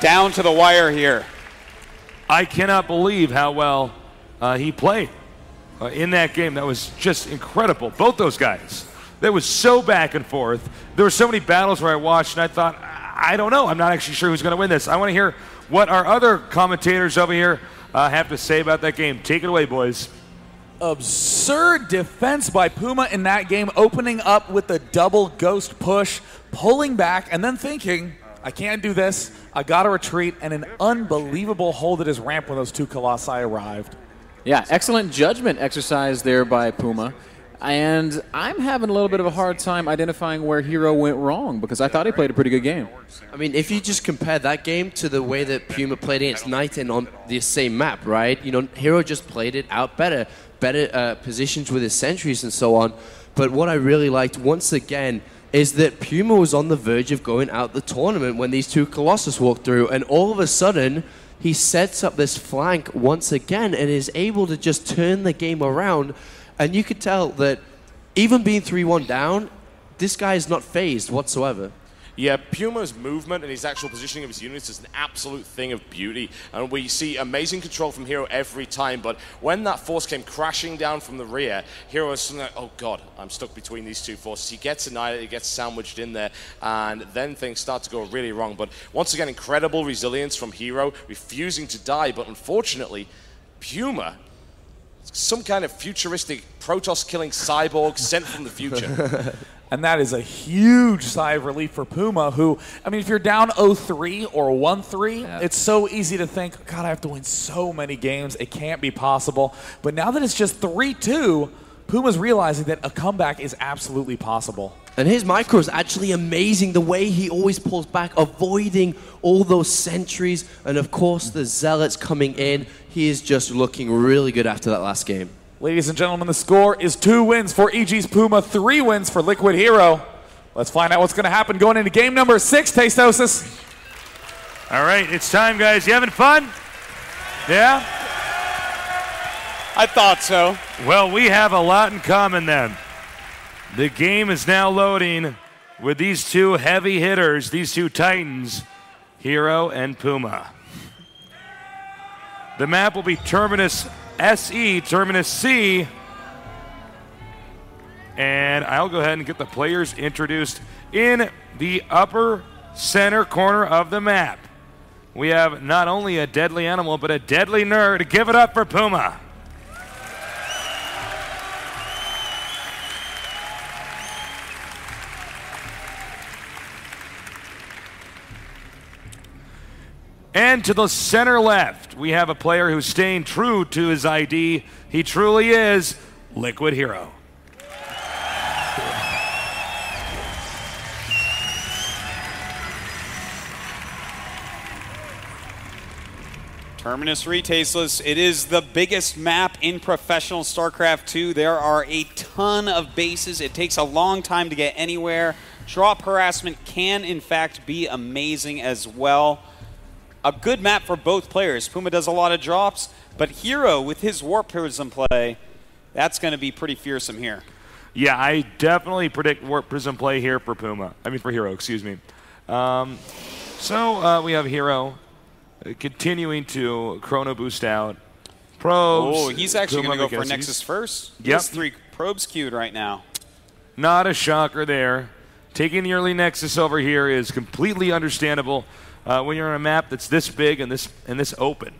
Down to the wire here. I cannot believe how well he played in that game. That was just incredible. Both those guys. That was so back and forth. There were so many battles where I watched and I thought, I don't know. I'm not actually sure who's going to win this. I want to hear what our other commentators over here have to say about that game. Take it away, boys. Absurd defense by Puma in that game, opening up with the double ghost push, pulling back, and then thinking, I can't do this. I got to retreat, and an unbelievable hold at his ramp when those two Colossi arrived. Yeah, excellent judgment exercise there by Puma. And I'm having a little bit of a hard time identifying where Hero went wrong because I thought he played a pretty good game. I mean, if you just compare that game to the way that Puma played against Nightin on the same map, right? You know, Hero just played it out better positions with his sentries and so on. But what I really liked, once again, is that Puma was on the verge of going out the tournament when these two Colossus walked through, and all of a sudden, he sets up this flank once again and is able to just turn the game around. And you could tell that even being 3-1 down, this guy is not phased whatsoever. Yeah, Puma's movement and his actual positioning of his units is an absolute thing of beauty. And we see amazing control from Hero every time, but when that force came crashing down from the rear, Hero was like, oh god, I'm stuck between these two forces. He gets annihilated, he gets sandwiched in there, and then things start to go really wrong. But once again, incredible resilience from Hero, refusing to die, but unfortunately, Puma, some kind of futuristic Protoss-killing cyborg sent from the future. And that is a huge sigh of relief for Puma, who, I mean, if you're down 0-3 or 1-3, it's so easy to think, God, I have to win so many games. It can't be possible. But now that it's just 3-2, Puma's realizing that a comeback is absolutely possible. And his micro is actually amazing, the way he always pulls back, avoiding all those sentries, and of course the Zealots coming in. He is just looking really good after that last game. Ladies and gentlemen, the score is 2 wins for EG's Puma, 3 wins for Liquid Hero. Let's find out what's going to happen going into game number 6, Tastosis. All right, it's time, guys. You having fun? Yeah? I thought so. Well, we have a lot in common then. The game is now loading with these two heavy hitters, these two titans, Hero and Puma. The map will be Terminus SE, Terminus C, and I'll go ahead and get the players introduced. In the upper center corner of the map, we have not only a deadly animal, but a deadly nerd. Give it up for Puma. And to the center left, we have a player who's staying true to his ID. He truly is Liquid Hero. Terminus Tasteless. It is the biggest map in professional StarCraft 2. There are a ton of bases. It takes a long time to get anywhere. Drop harassment can, in fact, be amazing as well. A good map for both players. Puma does a lot of drops, but Hero, with his Warp Prism play, that's going to be pretty fearsome here. Yeah, I definitely predict Warp Prism play here for Puma. I mean, for Hero, excuse me. So we have Hero continuing to Chrono Boost out. Probes. Oh, he's actually going to go for Megacities. Nexus first. Yep. He has 3 probes queued right now. Not a shocker there. Taking the early Nexus over here is completely understandable. When you're on a map that's this big and this open.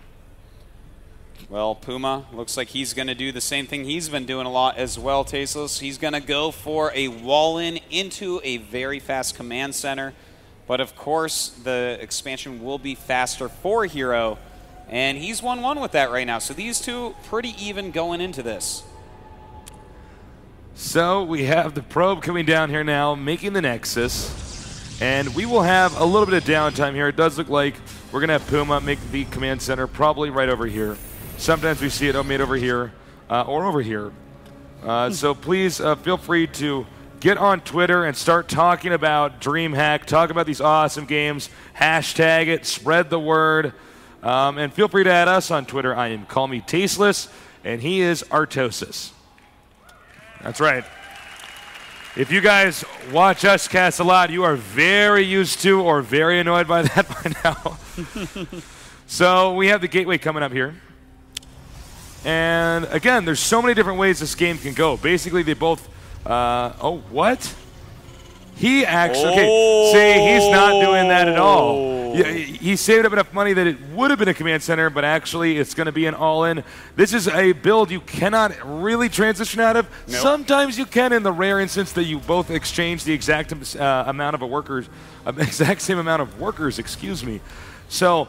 Well, Puma looks like he's going to do the same thing he's been doing a lot as well, Tasteless. He's going to go for a wall-in into a very fast command center. But, of course, the expansion will be faster for Hero. And he's 1-1 with that right now. So these two pretty even going into this. So we have the probe coming down here now, making the Nexus. And we will have a little bit of downtime here. It does look like we're going to have Puma make the command center probably right over here. Sometimes we see it made over here or over here. So please feel free to get on Twitter and start talking about Dreamhack. Talk about these awesome games. Hashtag it. Spread the word. And feel free to add us on Twitter. I am Call Me Tasteless, and he is Artosis. That's right. If you guys watch us cast a lot, you are very used to or very annoyed by that by now. So we have the gateway coming up here. And again, there's so many different ways this game can go. Basically, they both, oh, what? He actually, okay, see, he's not doing that at all. He saved up enough money that it would have been a command center, but actually it's going to be an all-in. This is a build you cannot really transition out of. Nope. Sometimes you can in the rare instance that you both exchange the exact amount of workers, exact same amount of workers, excuse me. So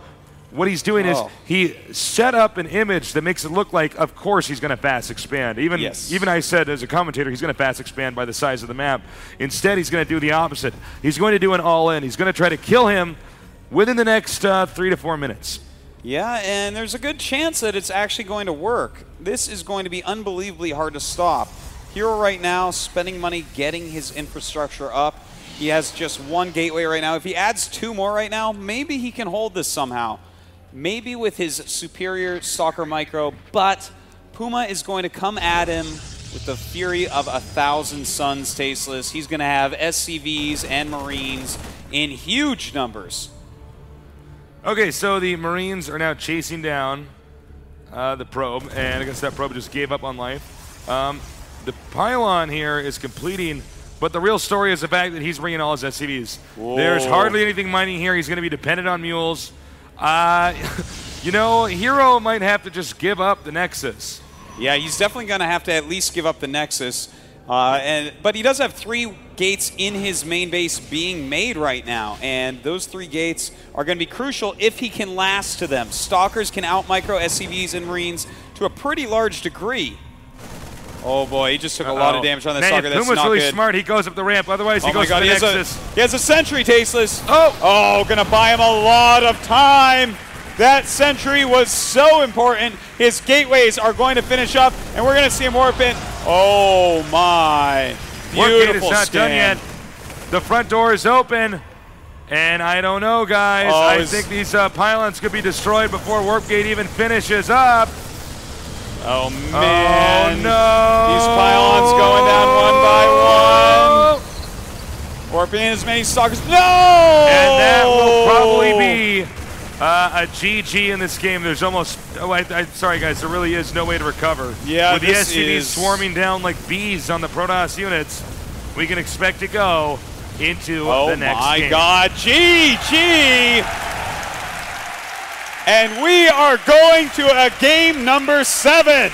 what he's doing is he set up an image that makes it look like, of course, he's going to fast expand. Even I said as a commentator, he's going to fast expand by the size of the map. Instead, he's going to do the opposite. He's going to do an all-in. He's going to try to kill him within the next 3 to 4 minutes. Yeah, and there's a good chance that it's actually going to work. This is going to be unbelievably hard to stop. Hero right now spending money getting his infrastructure up. He has just one gateway right now. If he adds 2 more right now, maybe he can hold this somehow. Maybe with his superior Stalker Micro, but Puma is going to come at him with the fury of 1,000 suns tasteless. He's going to have SCVs and Marines in huge numbers. Okay, so the Marines are now chasing down the probe, and I guess that probe just gave up on life. The pylon here is completing, but the real story is the fact that he's bringing all his SCVs. Whoa. There's hardly anything mining here. He's going to be dependent on mules. You know, Hero might have to just give up the Nexus. Yeah, he's definitely going to have to at least give up the Nexus. But he does have 3 gates in his main base being made right now, and those 3 gates are going to be crucial if he can last to them. Stalkers can out-micro SCVs and Marines to a pretty large degree. Oh boy, he just took a lot of damage on that Stalker. That's Puma's not really good. smart. He goes up the ramp. Otherwise, he goes to the Nexus. He has a sentry, Tasteless. Oh, gonna buy him a lot of time. That sentry was so important. His gateways are going to finish up, and we're gonna see him warp in. Oh my! Beautiful Warp gate is not done yet. The front door is open, and I don't know, guys. I think these pylons could be destroyed before warp gate even finishes up. Oh, man. Oh, no. These pylons going down one by one. Warping in as many stalkers. No! And that will probably be a GG in this game. There's almost, sorry, guys, there really is no way to recover. Yeah, with the SCVs swarming down like bees on the Protoss units, we can expect to go into the next game. Oh, my God. GG! And we are going to a game number 7.